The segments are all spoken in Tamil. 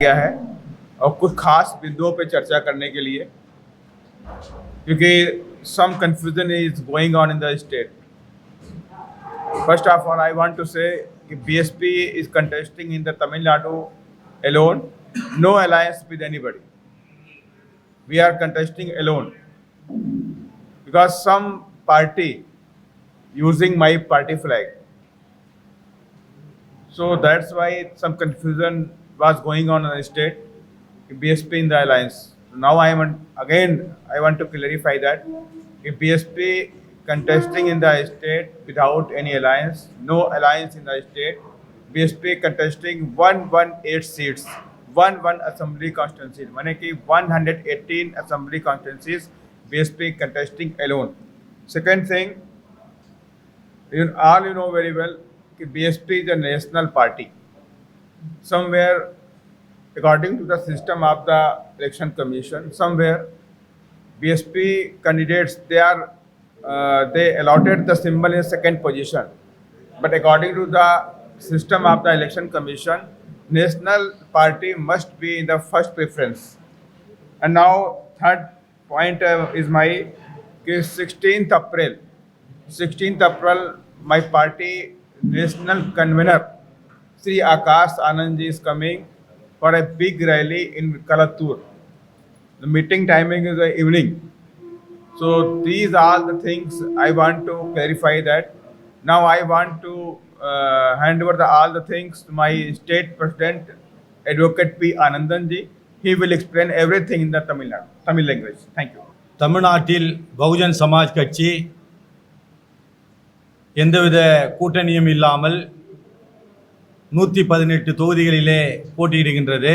गया है और कुछ खास बिंदुओं पर चर्चा करने के लिए, क्योंकि some confusion is going on in the state. First of all, I want to say that BSP is contesting in the Tamil Nadu alone, no alliance with anybody. We are contesting alone because some party using my party flag. So that's why some confusion was going on in the state, BSP in the alliance. Now I want to clarify that if BSP contesting in the state without any alliance, no alliance in the state, BSP contesting 118 seats, 1 assembly constituencies, माने कि 118 assembly constituencies BSP contesting alone. Second thing, all you know very well, BSP is a national party. Somewhere, according to the system of the election commission, somewhere BSP candidates they allotted the symbol in second position, but according to the system of the election commission, national party must be in the first preference. And now third point is my 16th April, my party national convener Sri Akash Anandji is coming for a big rally in Kalatur. The meeting timing is the evening. So these are the things I want to clarify that. Now I want to hand over all the things to my state president, Advocate P. Anandanji. He will explain everything in the Tamil language. Thank you. தமிழ்நாட்டில் பகுஜன் சமாஜ் கட்சி எந்தவித கூட்டணியும் இல்லாமல் 118 தொகுதிகளிலே போட்டியிடுகின்றது.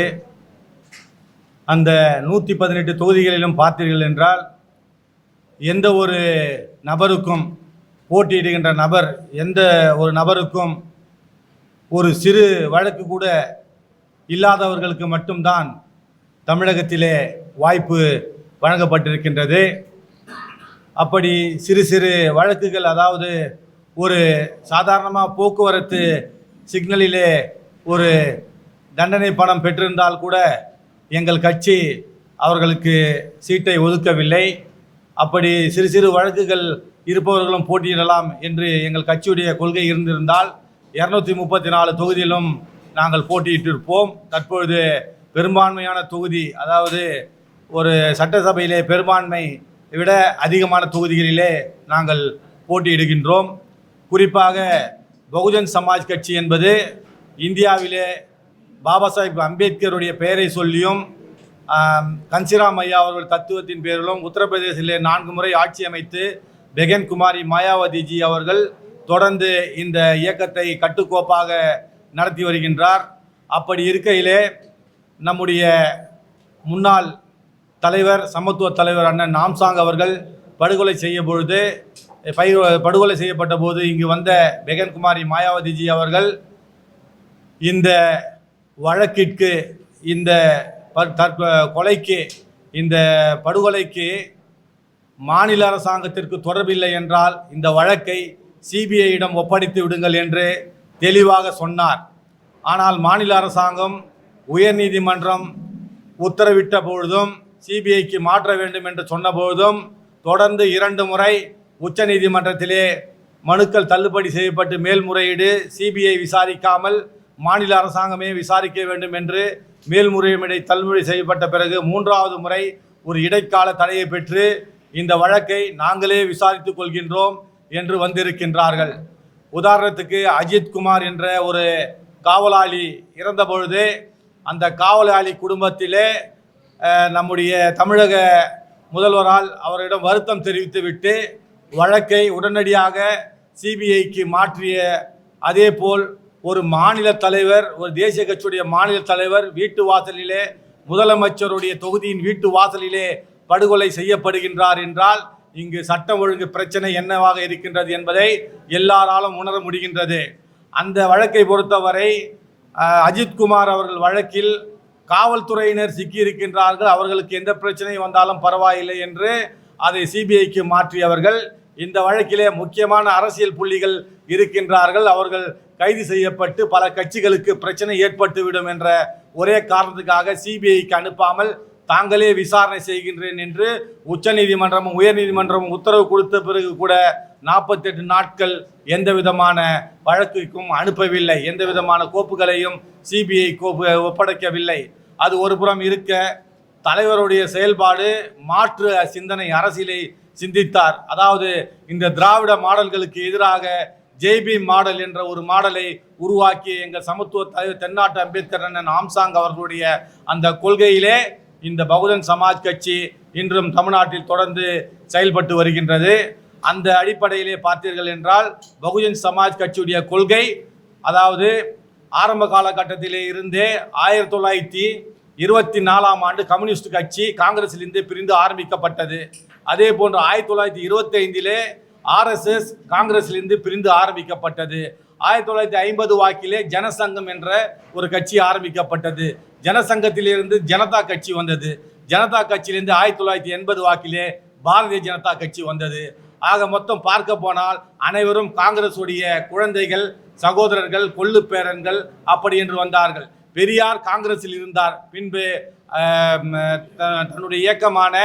அந்த 118 தொகுதிகளிலும் பார்த்தீர்கள் என்றால் எந்த ஒரு நபருக்கும் போட்டியிடுகின்ற நபர் எந்த ஒரு நபருக்கும் ஒரு சிறு வழக்கு கூட இல்லாதவர்களுக்கு மட்டும்தான் தமிழகத்திலே வாய்ப்பு வழங்கப்பட்டிருக்கின்றது. அப்படி சிறு சிறு வழக்குகள், அதாவது ஒரு சாதாரணமாக போக்குவரத்து சிக்னலிலே ஒரு தண்டனை பணம் பெற்றிருந்தால் கூட எங்கள் கட்சி அவர்களுக்கு சீட்டை ஒதுக்கவில்லை. அப்படி சிறு சிறு வழக்குகள் இருப்பவர்களும் போட்டியிடலாம் என்று எங்கள் கட்சியுடைய கொள்கை இருந்திருந்தால் 234 தொகுதியிலும் நாங்கள் போட்டியிட்டிருப்போம். தற்பொழுது பெரும்பான்மையான தொகுதி, அதாவது ஒரு சட்டசபையிலே பெரும்பான்மை விட அதிகமான தொகுதிகளிலே நாங்கள் போட்டியிடுகின்றோம். குறிப்பாக பகுஜன் சமாஜ் கட்சி என்பது இந்தியாவிலே பாபா சாஹிப் அம்பேத்கருடைய பெயரை சொல்லியும் கன்சிராம் ஐயா அவர்கள் தத்துவத்தின் பேரிலும் உத்தரப்பிரதேசத்திலே 4 முறை ஆட்சி அமைத்து பெகன் குமாரி மாயாவதிஜி அவர்கள் தொடர்ந்து இந்த இயக்கத்தை கட்டுக்கோப்பாக நடத்தி வருகின்றார். அப்படி இருக்கையிலே நம்முடைய முன்னாள் தலைவர், சமத்துவ தலைவர் அண்ணன் நாம்சாங் அவர்கள் படுகொலை செய்யப்பட்ட போது இங்கு வந்த பெகன் குமாரி மாயாவதிஜி அவர்கள் இந்த வழக்கிற்கு, இந்த கொலைக்கு, இந்த படுகொலைக்கு மாநில அரசாங்கத்திற்கு தொடர்பில்லை என்றால் இந்த வழக்கை சிபிஐயிடம் ஒப்படைத்து விடுங்கள் என்று தெளிவாக சொன்னார். ஆனால் மாநில அரசாங்கம் உயர்நீதிமன்றம் உத்தரவிட்ட பொழுதும் சிபிஐக்கு மாற்ற வேண்டும் என்று சொன்ன பொழுதும் தொடர்ந்து 2 முறை உச்சநீதிமன்றத்திலே மனுக்கள் தள்ளுபடி செய்யப்பட்டு மேல்முறையீடு, சிபிஐ விசாரிக்காமல் மாநில அரசாங்கமே விசாரிக்க வேண்டும் என்று மேல்முறையீடு தள்ளுபடி செய்யப்பட்ட பிறகு 3வது முறை ஒரு இடைக்கால தடையை பெற்று இந்த வழக்கை நாங்களே விசாரித்துக் கொள்கின்றோம் என்று வந்திருக்கின்றார்கள். உதாரணத்துக்கு அஜித் குமார் என்ற ஒரு காவலாளி இறந்த பொழுது அந்த காவலாளி குடும்பத்திலே நம்முடைய தமிழக முதல்வரால் அவரிடம் வருத்தம் தெரிவித்துவிட்டு வழக்கை உடனடியாக சிபிஐக்கு மாற்றிய, அதேபோல் ஒரு மாநில தலைவர், ஒரு தேசிய கட்சியுடைய மாநில தலைவர் வீட்டு வாசலிலே, முதலமைச்சருடைய தொகுதியின் வீட்டு வாசலிலே படுகொலை செய்யப்படுகின்றார் என்றால் இங்கு சட்டம் ஒழுங்கு பிரச்சனை என்னவாக இருக்கின்றது என்பதை எல்லாராலும் உணர முடிகின்றது. அந்த வழக்கை பொறுத்தவரை அஜித்குமார் அவர்கள் வழக்கில் காவல்துறையினர் சிக்கியிருக்கின்றார்கள், அவர்களுக்கு எந்த பிரச்சனை வந்தாலும் பரவாயில்லை என்று அதை சிபிஐக்கு மாற்றியவர்கள். இந்த வழக்கிலே முக்கியமான அரசியல் புள்ளிகள் இருக்கின்றார்கள், அவர்கள் கைது செய்யப்பட்டு பல கட்சிகளுக்கு பிரச்சனை ஏற்பட்டுவிடும் என்ற ஒரே காரணத்துக்காக சிபிஐக்கு அனுப்பாமல் தாங்களே விசாரணை செய்கின்றேன் என்று உச்சநீதிமன்றமும் உயர்நீதிமன்றமும் உத்தரவு கொடுத்த பிறகு கூட 48 நாட்கள் எந்த விதமான வழக்குக்கும் அனுப்பவில்லை, எந்த விதமான கோப்புகளையும் சிபிஐ ஒப்படைக்கவில்லை. அது ஒரு புறம் இருக்க, தலைவருடைய செயல்பாடு மாற்று சிந்தனை அரசியலை சிந்தித்தார். அதாவது இந்த திராவிட மாடல்களுக்கு எதிராக ஜெய்பீம் மாடல் என்ற ஒரு மாடலை உருவாக்கி எங்கள் சமத்துவ தலைவர் தென்னாட்டு அம்பேத்கர் அண்ணன் ஆம்சாங் அவர்களுடைய அந்த கொள்கையிலே இந்த பகுஜன் சமாஜ் கட்சி இன்றும் தமிழ்நாட்டில் தொடர்ந்து செயல்பட்டு வருகின்றது. அந்த அடிப்படையிலே பார்த்தீர்கள் என்றால் பகுஜன் சமாஜ் கட்சியுடைய கொள்கை, அதாவது ஆரம்ப காலகட்டத்திலே இருந்தே 1924ஆம் ஆண்டு கம்யூனிஸ்ட் கட்சி காங்கிரஸிலிருந்து பிரிந்து ஆரம்பிக்கப்பட்டது. அதே போன்று 1925 RSS காங்கிரஸிலிருந்து பிரிந்து ஆரம்பிக்கப்பட்டது. 1950 வாக்கிலே ஜனசங்கம் என்ற ஒரு கட்சி ஆரம்பிக்கப்பட்டது. ஜனசங்கத்திலிருந்து ஜனதா கட்சி வந்தது. ஜனதா கட்சியிலிருந்து 1980 வாக்கிலே பாரதிய ஜனதா கட்சி வந்தது. ஆக மொத்தம் பார்க்க போனால் அனைவரும் காங்கிரஸ் உடைய குழந்தைகள், சகோதரர்கள், கொள்ளு பேரன்கள் அப்படி என்று வந்தார்கள். பெரியார் காங்கிரஸில் இருந்தார். பின்பு தன்னுடைய இயக்கமான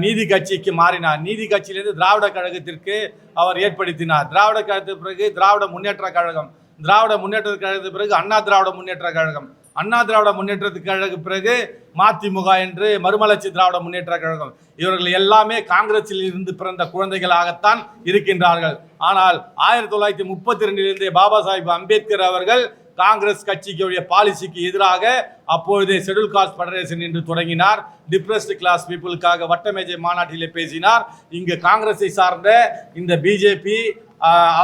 நீதி கட்சிக்கு மாறினார். நீதி கட்சியிலிருந்து திராவிட கழகத்திற்கு அவர் ஏற்படுத்தினார். திராவிட கழகத்திற்கு பிறகு திராவிட முன்னேற்ற கழகம், திராவிட முன்னேற்ற கழகத்துக்கு பிறகு அண்ணா திராவிட முன்னேற்ற கழகம், அண்ணா திராவிட முன்னேற்றத்துக்கு கழக பிறகு மதிமுக என்று மறுமலர்ச்சி திராவிட முன்னேற்ற கழகம். இவர்கள் எல்லாமே காங்கிரஸில் இருந்து பிறந்த குழந்தைகளாகத்தான் இருக்கின்றார்கள். ஆனால் 1932 பாபா சாஹிப் அம்பேத்கர் அவர்கள் காங்கிரஸ் கட்சிக்குடைய பாலிசிக்கு எதிராக அப்பொழுதே ஷெட்யூல் காஸ்ட் ஃபெடரேஷன் என்று தொடங்கினார். டிப்ரெஸ்டு கிளாஸ் பீப்புளுக்காக வட்டமேஜை மாநாட்டிலே பேசினார். இங்கு காங்கிரஸை சார்ந்த இந்த பிஜேபி,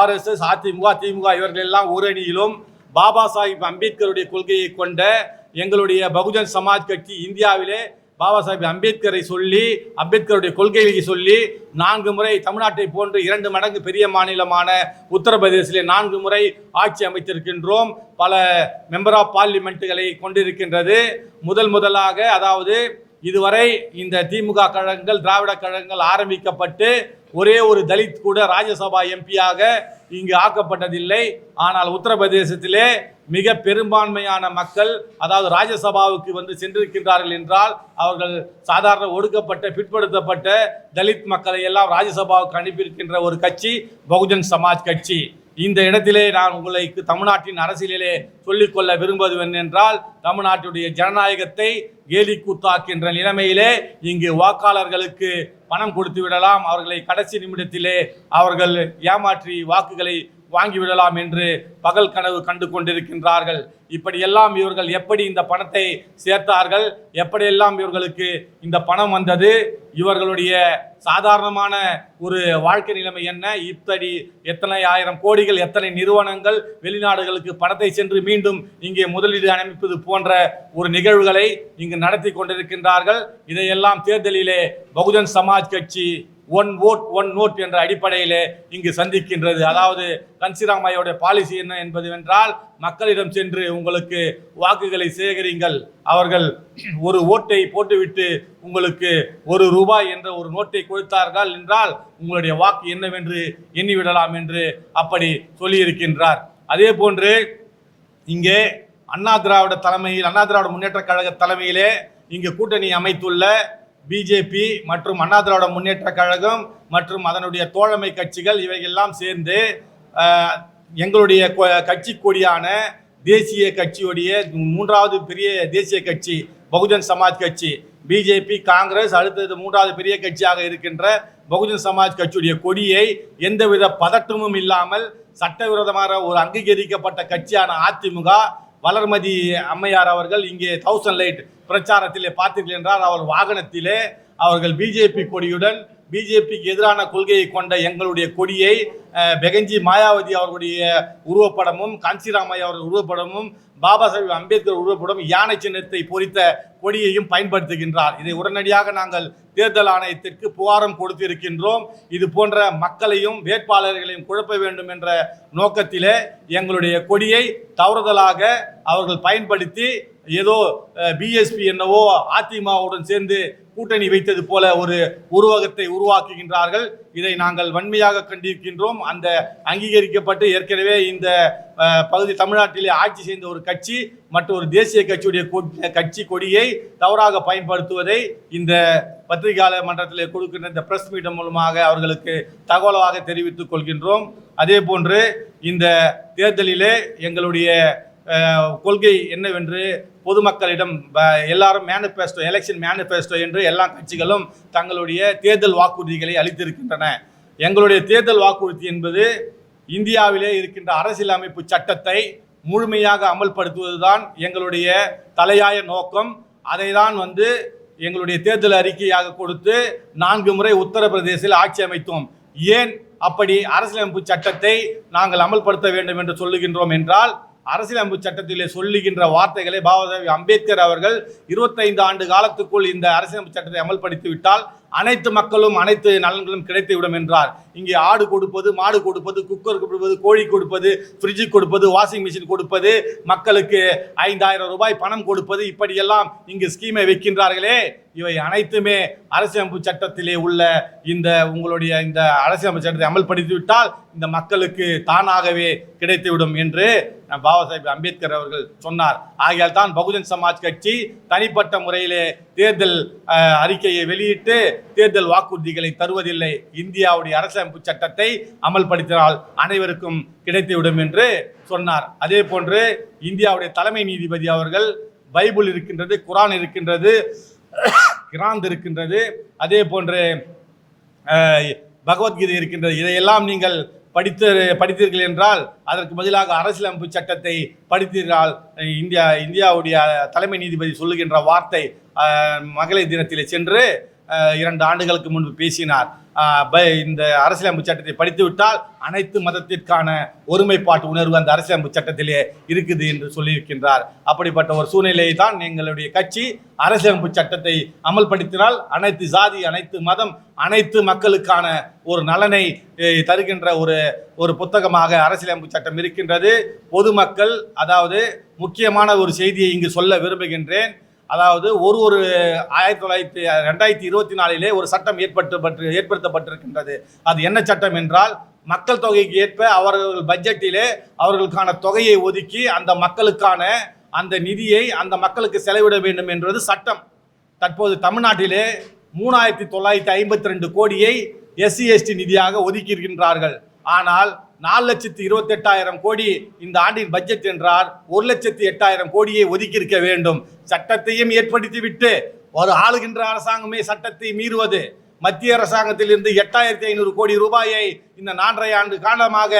RSS, அதிமுக, திமுக இவர்கள் எல்லாம் ஒரு அணியிலும் பாபா சாஹிப் அம்பேத்கருடைய கொள்கையை கொண்ட எங்களுடைய பகுஜன் சமாஜ் கட்சி இந்தியாவிலே பாபா சாஹிப் அம்பேத்கரை சொல்லி, அம்பேத்கருடைய கொள்கைகளை சொல்லி 4 முறை தமிழ்நாட்டை போன்று 2 மடங்கு பெரிய மாநிலமான உத்தரப்பிரதேசிலே 4 முறை ஆட்சி அமைத்திருக்கின்றோம். பல மெம்பர் ஆஃப் பார்லிமெண்ட்டுகளை கொண்டிருக்கின்றது. முதலாக, அதாவது இதுவரை இந்த திமுக கழகங்கள், திராவிட கழகங்கள் ஆரம்பிக்கப்பட்டு ஒரே ஒரு தலித் கூட ராஜ்யசபா எம்பியாக இங்கு ஆக்கப்பட்டதில்லை. ஆனால் உத்தரப்பிரதேசத்திலே மிக பெரும்பான்மையான மக்கள், அதாவது ராஜ்யசபாவுக்கு வந்து சென்றிருக்கின்றார்கள் என்றால் அவர்கள் சாதாரண ஒடுக்கப்பட்ட, பிற்படுத்தப்பட்ட தலித் மக்களை எல்லாம் ராஜ்யசபாவுக்கு அனுப்பியிருக்கின்ற ஒரு கட்சி பகுஜன் சமாஜ் கட்சி. இந்த இடத்திலே நான் உங்களுக்கு தமிழ்நாட்டின் அரசியலிலே சொல்லிக்கொள்ள விரும்புவது என்னென்றால், தமிழ்நாட்டுடைய ஜனநாயகத்தை கேலி கூத்தாக்கின்ற நிலைமையிலே இங்கு வாக்காளர்களுக்கு பணம் கொடுத்து விடலாம், அவர்களை கடைசி நிமிடத்திலே அவர்கள் ஏமாற்றி வாக்குகளை வாங்கிவிடலாம் என்று பகல் கனவு கண்டு கொண்டிருக்கின்றார்கள். இப்படியெல்லாம் இவர்கள் எப்படி இந்த பணத்தை சேர்த்தார்கள், எப்படியெல்லாம் இவர்களுக்கு இந்த பணம் வந்தது, இவர்களுடைய சாதாரணமான ஒரு வாழ்க்கை நிலைமை என்ன, இப்படி எத்தனை ஆயிரம் கோடிகள், எத்தனை நிறுவனங்கள் வெளிநாடுகளுக்கு பணத்தை சென்று மீண்டும் இங்கே முதலீடு அமைப்பது போன்ற ஒரு நிகழ்வுகளை இங்கு நடத்தி கொண்டிருக்கின்றார்கள். இதையெல்லாம் தேர்தலிலே பகுஜன் சமாஜ் கட்சி 1 vote 1 note என்ற அடிப்படையிலே இங்கு சந்திக்கின்றது. அதாவது கன்சிராமையோட பாலிசி என்ன என்பது என்றால், மக்களிடம் சென்று உங்களுக்கு வாக்குகளை சேகரிங்கள், அவர்கள் ஒரு ஓட்டை போட்டுவிட்டு உங்களுக்கு ₹1 என்ற ஒரு நோட்டை கொடுத்தார்கள் என்றால் உங்களுடைய வாக்கு என்னவென்று எண்ணிவிடலாம் என்று அப்படி சொல்லியிருக்கின்றார். அதே போன்று இங்கே அண்ணா திராவிட தலைமையில், அண்ணா திராவிட முன்னேற்ற கழக தலைமையிலே இங்கு கூட்டணி அமைத்துள்ள பிஜேபி மற்றும் அண்ணா திராவிட முன்னேற்ற கழகம் மற்றும் அதனுடைய தோழமை கட்சிகள் இவையெல்லாம் சேர்ந்து எங்களுடைய கட்சி கொடியான தேசிய கட்சியுடைய 3வது பெரிய தேசிய கட்சி பகுஜன் சமாஜ் கட்சி, பிஜேபி, காங்கிரஸ், அடுத்தது 3வது பெரிய கட்சியாக இருக்கின்ற பகுஜன் சமாஜ் கட்சியுடைய கொடியை எந்தவித பதட்டமும் இல்லாமல் சட்டவிரோதமாக ஒரு அங்கீகரிக்கப்பட்ட கட்சியான அதிமுக, வளர்மதி அம்மையார் அவர்கள் இங்கே 1000 லைட் பிரச்சாரத்திலே பார்த்தீர்கள் என்றால் அவர் வாகனத்திலே அவர்கள் பிஜேபி கொடியுடன், பிஜேபிக்கு எதிரான கொள்கையை கொண்ட எங்களுடைய கொடியை பெகஞ்சி மாயாவதி அவர்களுடைய உருவப்படமும், காஞ்சிராமையா அவர்கள் உருவப்படமும், பாபா சாஹிப் அம்பேத்கர் உருவப்படம், யானை சின்னத்தை பொறித்த கொடியையும் பயன்படுத்துகின்றார். இதை உடனடியாக நாங்கள் தேர்தல் ஆணையத்திற்கு புகாரம் கொடுத்திருக்கின்றோம். இது போன்ற மக்களையும் வேட்பாளர்களையும் குழப்ப வேண்டும் என்ற நோக்கத்திலே எங்களுடைய கொடியை தவறுதலாக அவர்கள் பயன்படுத்தி ஏதோ பிஎஸ்பி என்னவோ அதிமுகவுடன் சேர்ந்து கூட்டணி வைத்தது போல ஒரு உருவகத்தை உருவாக்குகின்றார்கள். இதை நாங்கள் வன்மையாக கண்டிருக்கின்றோம். அந்த அங்கீகரிக்கப்பட்டு ஏற்கனவே இந்த பகுதி தமிழ்நாட்டிலே ஆட்சி செய்த ஒரு கட்சி மற்றொரு தேசிய கட்சியுடைய கட்சி கொடியை தவறாக பயன்படுத்துவதை இந்த பத்திரிகையாளர் மன்றத்தில் கொடுக்கின்ற இந்த பிரஸ் மீட் மூலமாக அவர்களுக்கு தகவலாக தெரிவித்துக் கொள்கின்றோம். அதே போன்று இந்த தேர்தலிலே எங்களுடைய கொள்கை என்னவென்று பொதுமக்களிடம் எல்லாரும் மேனிஃபெஸ்டோ, எலெக்ஷன் மேனிஃபெஸ்டோ என்று எல்லா கட்சிகளும் தங்களுடைய தேர்தல் வாக்குறுதிகளை அளித்திருக்கின்றன. எங்களுடைய தேர்தல் வாக்குறுதி என்பது இந்தியாவிலே இருக்கின்ற அரசியலமைப்பு சட்டத்தை முழுமையாக அமல்படுத்துவதுதான் எங்களுடைய தலையாய நோக்கம். அதை தான் எங்களுடைய தேர்தல் அறிக்கையாக கொடுத்து 4 முறை உத்தரப்பிரதேசத்தில் ஆட்சி அமைத்தோம். ஏன் அப்படி அரசியலமைப்பு சட்டத்தை நாங்கள் அமல்படுத்த வேண்டும் என்று சொல்லுகின்றோம் என்றால், அரசியலமைப்பு சட்டத்திலே சொல்லுகின்ற வார்த்தைகளை பாபாசாஹேப் அம்பேத்கர் அவர்கள் 25 ஆண்டு காலத்துக்குள் இந்த அரசியலமைப்பு சட்டத்தை அமல்படுத்தி விட்டால் அனைத்து மக்களும் அனைத்து நலன்களும் கிடைத்துவிடும் என்றார். இங்கே ஆடு கொடுப்பது, மாடு கொடுப்பது, குக்கர் கொடுப்பது, கோழி கொடுப்பது, ஃப்ரிட்ஜு கொடுப்பது, வாஷிங் மிஷின் கொடுப்பது, மக்களுக்கு 5000 ரூபாய் பணம் கொடுப்பது, இப்படியெல்லாம் இங்கு ஸ்கீமை வைக்கின்றார்களே, இவை அனைத்துமே அரசியலமைப்பு சட்டத்திலே உள்ள இந்த உங்களுடைய இந்த அரசியலமைப்பு சட்டத்தை அமல்படுத்திவிட்டால் இந்த மக்களுக்கு தானாகவே கிடைத்துவிடும் என்று பாபாசாஹேப் அம்பேத்கர் அவர்கள் சொன்னார். ஆகையால் தான் பகுஜன் சமாஜ் கட்சி தனிப்பட்ட முறையிலே தேர்தல் அறிக்கையை வெளியிட்டு தேர்தல் வாக்குறுதிகளை தருவதில்லை. இந்தியாவுடைய அரசியலமைப்பு சட்டத்தை அமல்படுத்தினால் அனைவருக்கும் கிடைத்துவிடும் என்று சொன்னார். அதே போன்று இந்தியாவுடைய தலைமை நீதிபதி அவர்கள் பைபிள் இருக்கின்றது, குரான் இருக்கின்றது, கிராந்த் இருக்கின்றது, அதே போன்று பகவத்கீதை இருக்கின்றது. இதையெல்லாம் நீங்கள் படித்தீர்கள் என்றால் அதற்கு பதிலாக அரசியலமைப்பு சட்டத்தை படித்தீர்கள். இந்தியாவுடைய தலைமை நீதிபதி சொல்லுகின்ற வார்த்தை மகளிர் தினத்திலே சென்று 2 ஆண்டுகளுக்கு முன்பு பேசினார். இந்த அரசியலமைப்பு சட்டத்தை படித்துவிட்டால் அனைத்து மதத்திற்கான ஒருமைப்பாட்டு உணர்வு அந்த அரசியலமைப்பு சட்டத்திலே இருக்குது என்று சொல்லியிருக்கின்றார். அப்படிப்பட்ட ஒரு சூழ்நிலையை தான் எங்களுடைய கட்சி அரசியலமைப்பு சட்டத்தை அமல்படுத்தினால் அனைத்து சாதி, அனைத்து மதம், அனைத்து மக்களுக்கான ஒரு நலனை தருகின்ற ஒரு புத்தகமாக அரசியலமைப்பு சட்டம் இருக்கின்றது. பொதுமக்கள், அதாவது முக்கியமான ஒரு செய்தியை இங்கு சொல்ல விரும்புகின்றேன். அதாவது 2024 ஒரு சட்டம் ஏற்படுத்தப்பட்டிருக்கின்றது. அது என்ன சட்டம் என்றால், மக்கள் தொகைக்கு ஏற்ப அவர்கள் பட்ஜெட்டிலே அவர்களுக்கான தொகையை ஒதுக்கி அந்த மக்களுக்கான அந்த நிதியை அந்த மக்களுக்கு செலவிட வேண்டும் என்பது சட்டம். தற்போது தமிழ்நாட்டிலே 3952 கோடியை SC/ST நிதியாக ஒதுக்கி இருக்கின்றார்கள். ஆனால் 4,28,000 கோடி இந்த ஆண்டின் பட்ஜெட் என்றால் 1,08,000 கோடியை ஒதுக்கி இருக்க வேண்டும். சட்டத்தையும் ஏற்படுத்திவிட்டு ஒரு ஆளுகின்ற அரசாங்கமே சட்டத்தை மீறுவது. மத்திய அரசாங்கத்திலிருந்து 8,500 கோடி ரூபாயை இந்த 4.5 ஆண்டு காலமாக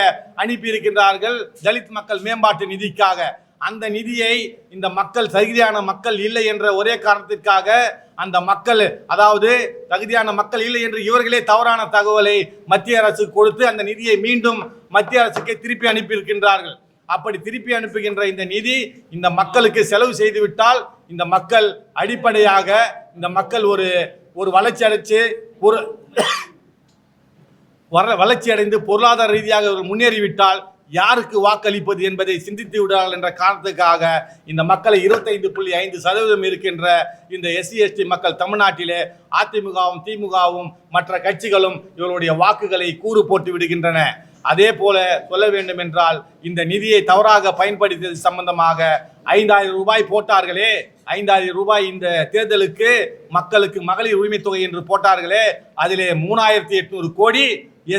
அனுப்பியிருக்கின்றார்கள் தலித் மக்கள் மேம்பாட்டு நிதிக்காக. அந்த நிதியை இந்த மக்கள் தகுதியான மக்கள் இல்லை என்ற ஒரே காரணத்திற்காக அந்த மக்கள், அதாவது தகுதியான மக்கள் இல்லை என்று இவர்களே தவறான தகவலை மத்திய அரசு கொடுத்து அந்த நிதியை மீண்டும் மத்திய அரசுக்கு திருப்பி அனுப்பியிருக்கின்றார்கள். அப்படி திருப்பி அனுப்புகின்ற இந்த நிதி இந்த மக்களுக்கு செலவு செய்துவிட்டால் இந்த மக்கள் அடிப்படையாக இந்த மக்கள் ஒரு வளர்ச்சி அடைந்து பொருளாதார ரீதியாக முன்னேறிவிட்டால் யாருக்கு வாக்களிப்பது என்பதை சிந்தித்து விடார்கள் என்ற காரணத்துக்காக இந்த மக்களை 25.5% இருக்கின்ற இந்த SC/ST மக்கள் தமிழ்நாட்டிலே அதிமுகவும் திமுகவும் மற்ற கட்சிகளும் இவருடைய வாக்குகளை கூறு போட்டு விடுகின்றன. அதே போல சொல்ல வேண்டும் என்றால், இந்த நிதியை தவறாக பயன்படுத்தியது சம்பந்தமாக 5,000 ரூபாய் போட்டார்களே, 5,000 ரூபாய் இந்த தேர்தலுக்கு மக்களுக்கு மகளிர் உரிமை தொகை என்று போட்டார்களே, அதிலே 3,800 கோடி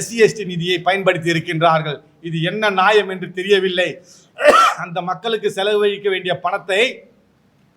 SC/ST நிதியை பயன்படுத்தி இருக்கின்றார்கள். இது என்ன நியாயம் என்று தெரியவில்லை. அந்த மக்களுக்கு செலவழிக்க வேண்டிய பணத்தை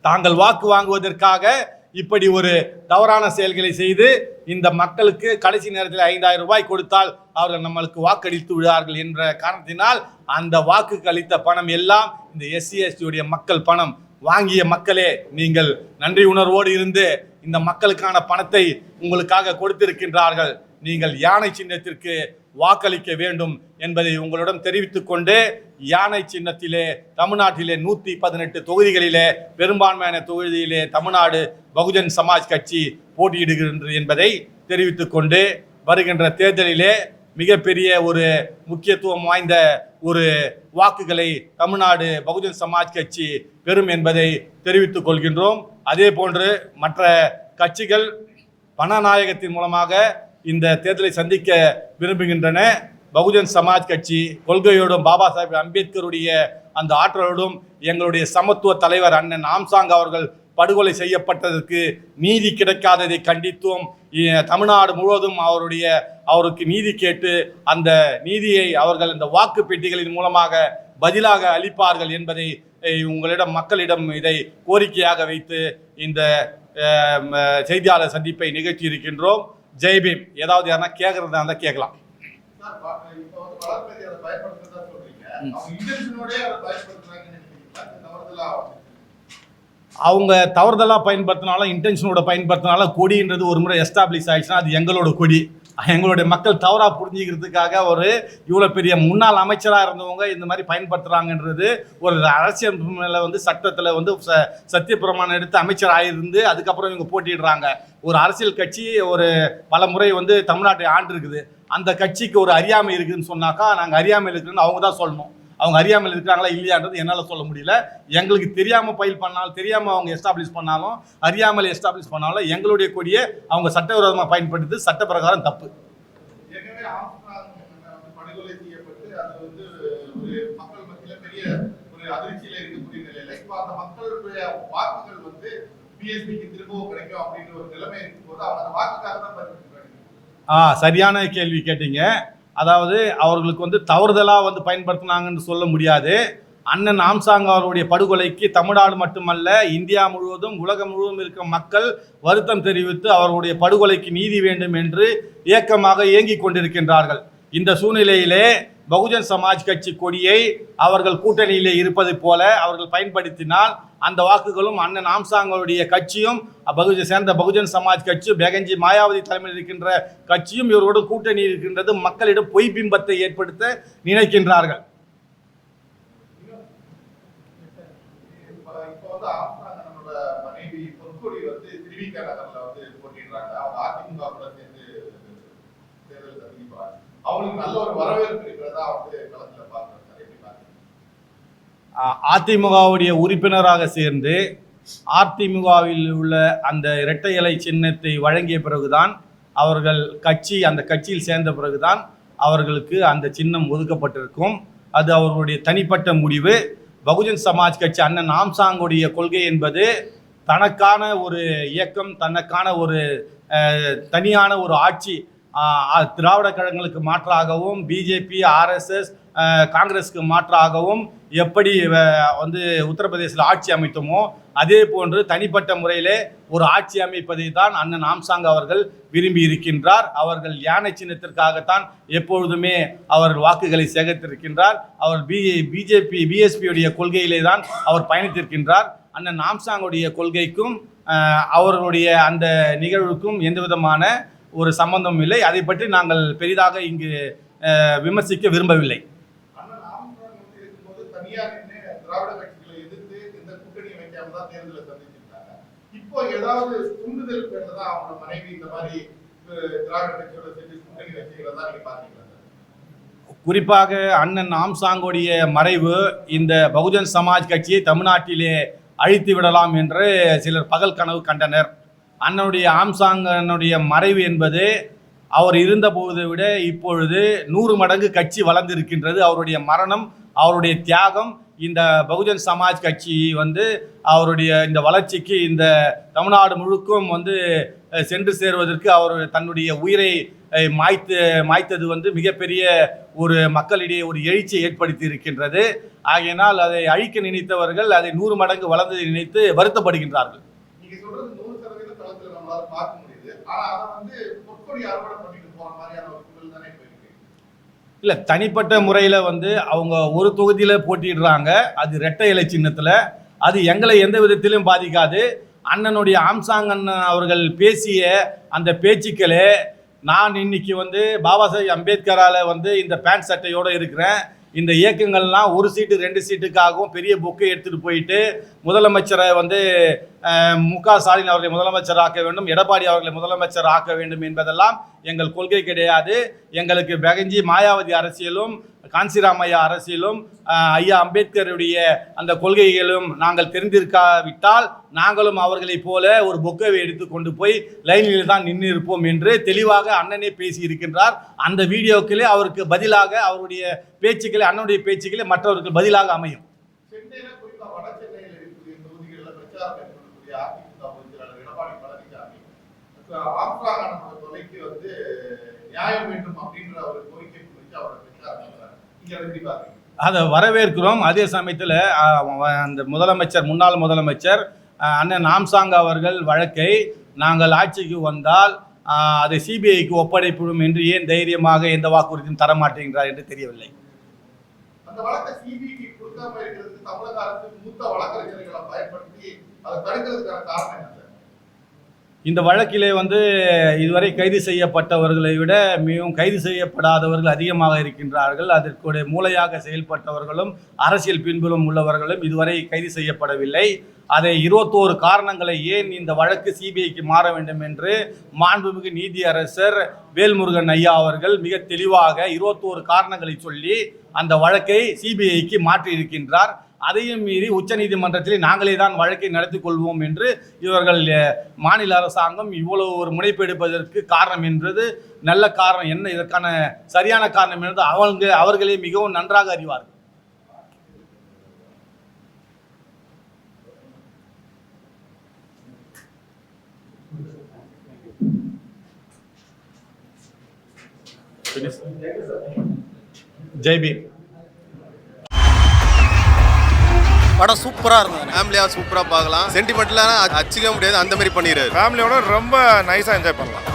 தாங்கள் வாக்கு வாங்குவதற்காக இப்படி ஒரு தவறான செயல்களை செய்து இந்த மக்களுக்கு கடைசி நேரத்தில் 5,000 ரூபாய் கொடுத்தால் அவர்கள் நம்மளுக்கு வாக்களித்து விடுவார்கள் என்ற காரணத்தினால் அந்த வாக்குக்கு அளித்த பணம் எல்லாம் இந்த SC/ST உடைய மக்கள் பணம். வாங்கிய மக்களே, நீங்கள் நன்றி உணர்வோடு இருந்து இந்த மக்களுக்கான பணத்தை உங்களுக்காக கொடுத்திருக்கின்றார்கள். நீங்கள் யானை சின்னத்திற்கு வாக்களிக்க வேண்டும் என்பதை உங்களிடம் தெரிவித்துக் கொண்டு, யானை சின்னத்திலே தமிழ்நாட்டிலே 118 தொகுதிகளிலே பெரும்பான்மையான தொகுதியிலே தமிழ்நாடு பகுஜன் சமாஜ் கட்சி போட்டியிடுகின்றது என்பதை தெரிவித்துக் கொண்டு, வருகின்ற தேர்தலிலே மிகப்பெரிய ஒரு முக்கியத்துவம் வாய்ந்த ஒரு வாக்குகளை தமிழ்நாடு பகுஜன் சமாஜ் கட்சி பெறும் என்பதை தெரிவித்துக் கொள்கின்றோம். அதே போன்று மற்ற கட்சிகள் பணநாயகத்தின் மூலமாக இந்த தேர்தலை சந்திக்க விரும்புகின்றன. பகுஜன் சமாஜ் கட்சி கொள்கையோடும் பாபா சாஹேப் அம்பேத்கருடைய அந்த ஆற்றலோடும் எங்களுடைய சமத்துவ தலைவர் அண்ணன் ஆம்சாங் அவர்கள் படுகொலை செய்யப்பட்டதற்கு நீதி கிடைக்காததை கண்டித்தும் தமிழ்நாடு முழுவதும் அவருக்கு நீதி கேட்டு அந்த நீதியை அவர்கள் இந்த வாக்கு பெட்டிகளின் மூலமாக பதிலாக அளிப்பார்கள் என்பதை மக்களிடம் இதை கோரிக்கையாக வைத்து இந்த செய்தியாளர் சந்திப்பை நிகழ்த்தி இருக்கின்றோம். ஜெய்பீம். ஏதாவது யாரா கேட்கறதா இருந்தால் கேட்கலாம். அவங்க தவறுதலாக பயன்படுத்தினாலும் இன்டென்ஷனோட பயன்படுத்தினாலும் கொடின்றது ஒரு முறை எஸ்டாப்ளிஷ் ஆயிடுச்சுன்னா அது எங்களோட கொடி. எங்களுடைய மக்கள் தவறாக புரிஞ்சுக்கிறதுக்காக இவ்வளோ பெரிய முன்னாள் அமைச்சராக இருந்தவங்க இந்த மாதிரி பயன்படுத்துகிறாங்கன்றது ஒரு அரசியல் சட்டத்தில் சத்திய பிரமாணம் எடுத்து அமைச்சர் ஆகிருந்து அதுக்கப்புறம் இவங்க போட்டிடுறாங்க. ஒரு அரசியல் கட்சி பல முறை தமிழ்நாட்டை ஆண்டு இருக்குது. அந்த கட்சிக்கு ஒரு அறியாமை இருக்குதுன்னு சொன்னாக்கா நாங்கள் அறியாமையில் இருக்குதுன்னு அவங்க தான் சொல்லணும். அவங்க அறியாமல் இருக்கிறாங்களா இல்லையான்றது என்னால் சொல்ல முடியல. எங்களுக்கு தெரியாமல் ஃபைல் பண்ணாலும் தெரியாமல் அவங்க எஸ்டாப்ளிஷ் பண்ணாலும் அறியாமல் எஸ்டாப்ளிஷ் பண்ணாலும் எங்களுடைய கொடியை அவங்க சட்டவிரோதமாக பயன்படுத்தி சட்ட பிரகாரம் தப்பு. படுகொலை செய்யப்பட்டு அது ஒரு மக்கள் மத்தியில் பெரிய ஒரு அதிர்ச்சியில் இருக்கக்கூடிய நிலையில இப்போ அந்த மக்களுடைய வாக்குகள் பிஎஸ்பிக்கு திரும்பவும் கிடைக்கும் அப்படின்ற ஒரு நிலைமை இருக்கும்போது அவங்க அந்த வாக்குக்காக தான் பயன்படுத்துறாங்க. சரியான கேள்வி கேட்டீங்க. அதாவது அவர்களுக்கு தவறுதலாக பயன்படுத்தினாங்கன்னு சொல்ல முடியாது. அண்ணன் ஆம்சாங் அவருடைய படுகொலைக்கு தமிழ்நாடு மட்டுமல்ல இந்தியா முழுவதும் உலகம் முழுவதும் இருக்கிற மக்கள் வருத்தம் தெரிவித்து அவருடைய படுகொலைக்கு நீதி வேண்டும் என்று ஏக்கமாக இயங்கிக் கொண்டிருக்கின்றார்கள். இந்த சூழ்நிலையிலே பகுஜன் சமாஜ் கட்சி கொடியை அவர்கள் கூட்டணியிலே இருப்பது போல அவர்கள் பயன்படுத்தினால் அந்த வாக்குகளும் அண்ணன் ஆம்சாங்களுடைய கட்சியும் சேர்ந்த பகுஜன் சமாஜ் கட்சி பேகன்ஜி மாயாவதி தலைமையில் இருக்கின்ற கட்சியும் இவரோடு கூட்டணி இருக்கின்றது மக்களிடம் பொய் பிம்பத்தை ஏற்படுத்த நினைக்கின்றார்கள். அதிமுகவுடைய உறுப்பினராக சேர்ந்து அதிமுகவில் உள்ள அந்த இரட்டை இலை சின்னத்தை வழங்கிய பிறகுதான் அவர்கள் அந்த கட்சியில் சேர்ந்த பிறகுதான் அவர்களுக்கு அந்த சின்னம் ஒதுக்கப்பட்டிருக்கும். அது அவர்களுடைய தனிப்பட்ட முடிவு. பகுஜன் சமாஜ் கட்சி அண்ணன் ஆம்சாங்குடைய கொள்கை என்பது தனக்கான ஒரு இயக்கம், தனக்கான ஒரு தனியான ஒரு ஆட்சி, திராவிட கழகங்களுக்கு மாற்றாகவும் பிஜேபி ஆர்எஸ்எஸ் காங்கிரஸுக்கு மாற்றாகவும் எப்படி உத்தரப்பிரதேசத்தில் ஆட்சி அமைத்தோமோ அதே போன்று தனிப்பட்ட முறையிலே ஒரு ஆட்சி அமைப்பதை தான் அண்ணன் ஆம்சாங் அவர்கள் விரும்பி இருக்கின்றார். அவர்கள் யானை சின்னத்திற்காகத்தான் எப்பொழுதுமே அவர் வாக்குகளை சேகரித்திருக்கின்றார். அவர் பிஎஸ்பியுடைய கொள்கையிலே தான் அவர் பயணித்திருக்கின்றார். அண்ணன் ஆம்சாங்குடைய கொள்கைக்கும் அவர்களுடைய அந்த நிகழ்வுக்கும் எந்த விதமான ஒரு சம்பந்தம் இல்லை. அதை பற்றி நாங்கள் பெரிதாக இங்கு விமர்சிக்க விரும்பவில்லை. குறிப்பாக அண்ணன் ஆம்சாங்குடைய மறைவு இந்த பகுஜன் சமாஜ் கட்சியை தமிழ்நாட்டிலே அழித்து விடலாம் என்று சிலர் பகல் கனவு கண்டனர். அண்ணனுடைய ஆம்சாங்கனுடைய மறைவு என்பது அவர் இருந்தபோதை விட இப்பொழுது 100 மடங்கு கட்சி வளர்ந்திருக்கின்றது. அவருடைய மரணம், அவருடைய தியாகம் இந்த பகுஜன் சமாஜ் கட்சி அவருடைய இந்த வளர்ச்சிக்கு இந்த தமிழ்நாடு முழுக்கும் சென்று சேருவதற்கு அவர் தன்னுடைய உயிரை மாய்த்தது மிகப்பெரிய ஒரு மக்களிடையே ஒரு எழுச்சியை ஏற்படுத்தி இருக்கின்றது. ஆகையினால் அதை அழிக்க நினைத்தவர்கள் அதை 100 மடங்கு வளர்ந்ததை நினைத்து வருத்தப்படுகின்றார்கள். இல்லை, தனிப்பட்ட முறையில் அவங்க ஒரு தொகுதியில் போட்டிடுறாங்க. அது இரட்டை இலை சின்னத்தில். அது எங்களை எந்த விதத்திலும் பாதிக்காது. அண்ணனுடைய ஆம்சாங் அண்ணன் அவர்கள் பேசிய அந்த பேச்சுக்களே நான் இன்னைக்கு பாபா சாஹேப் அம்பேத்கரால் இந்த பேண்ட் சட்டையோடு இருக்கிறேன். இந்த இயக்கங்கள்லாம் ஒரு சீட்டு 2 சீட்டுக்காகவும் பெரிய பொக்கை எடுத்துகிட்டு போயிட்டு முதலமைச்சரை வந்து மு.க. ஸ்டாலின் அவர்களை முதலமைச்சர் ஆக்க வேண்டும், எடப்பாடி அவர்களை முதலமைச்சர் ஆக்க வேண்டும் என்பதெல்லாம் எங்கள் கொள்கை கிடையாது. எங்களுக்கு பெகஞ்சி மாயாவதி அரசியலும் காஞ்சிராமையா அரசியலும் ஐயா அம்பேத்கருடைய அந்த கொள்கைகளும் நாங்கள் தெரிந்திருக்காவிட்டால் நாங்களும் அவர்களைப் போல ஒரு பொக்கவை எடுத்து கொண்டு போய் லைனில் தான் நின்று இருப்போம் என்று தெளிவாக அண்ணனே பேசியிருக்கின்றார். அந்த வீடியோக்களே அவருக்கு பதிலாக அவருடைய பேச்சுக்களை, அண்ணனுடைய பேச்சுக்களை மற்றவருக்கு பதிலாக அமையும். சென்னையில குறிப்பா வட சென்னையில் இருக்கக்கூடிய தொகுதிகளில் பிரச்சாரம் மேற்கொள்ளக்கூடிய அதிமுக பொதுச்செயலாளர் எடப்பாடி பழனிசாமி ஆம்ஸ்ட்ராங் தொலைக்கு வந்து நியாயம் வேண்டும் அப்படின்ற ஒரு கோரிக்கை குறித்து அவரோட பிரச்சாரம் பண்றாரு. இங்க எப்படி பாருங்க? அதை வரவேற்கிறோம். அதே சமயத்தில் அந்த முதலமைச்சர், முன்னாள் முதலமைச்சர் அண்ணன் ஆம்ஸ்ட்ராங் அவர்கள் வழக்கை நாங்கள் ஆட்சிக்கு வந்தால் அதை சிபிஐக்கு ஒப்படைப்படும் என்று ஏன் தைரியமாக எந்த வாக்குறுதியும் தரமாட்டேங்கிறார் என்று தெரியவில்லை. அந்த வழக்கை சிபிஐக்கு கொடுக்காம இருக்கிறதுக்கு தமிழக அரசு மூத்த வழக்கறிஞர்களை பயன்படுத்தி அதை தடுக்கிறதுக்கான காரணம் என்ன? இந்த வழக்கிலே வந்து இதுவரை கைது செய்யப்பட்டவர்களை விட மிகவும் கைது செய்யப்படாதவர்கள் அதிகமாக இருக்கின்றார்கள். அதற்குடைய மூளையாக செயல்பட்டவர்களும் அரசியல் பின்புலம் உள்ளவர்களும் இதுவரை கைது செய்யப்படவில்லை. அதை 21 காரணங்களை ஏன் இந்த வழக்கு சிபிஐக்கு மாற வேண்டும் என்று மாண்புமிகு நீதியரசர் வேல்முருகன் ஐயா அவர்கள் மிக தெளிவாக 21 காரணங்களை சொல்லி அந்த வழக்கை சிபிஐக்கு மாற்றி இருக்கின்றார். அதையும் மீறி உச்சநீதிமன்றத்தில் நாங்களே தான் வழக்கை நடத்தி கொள்வோம் என்று இவர்கள் மாநில அரசாங்கம் இவ்வளவு ஒரு முனைப்பு எடுப்பதற்கு காரணம் என்பது நல்ல காரணம் என்ன, இதற்கான சரியான காரணம் என்பது அவர்களே மிகவும் நன்றாக அறிவார்கள். ஜெய்பீம். படம் சூப்பராக இருந்தது. ஃபேமிலியாக சூப்பராக பார்க்கலாம். சென்டிமெண்ட்லாம் அச்சிக்க முடியாது, அந்த மாதிரி பண்ணிடுறாரு. ஃபேமிலியோட ரொம்ப நைஸாக என்ஜாய் பண்ணலாம்.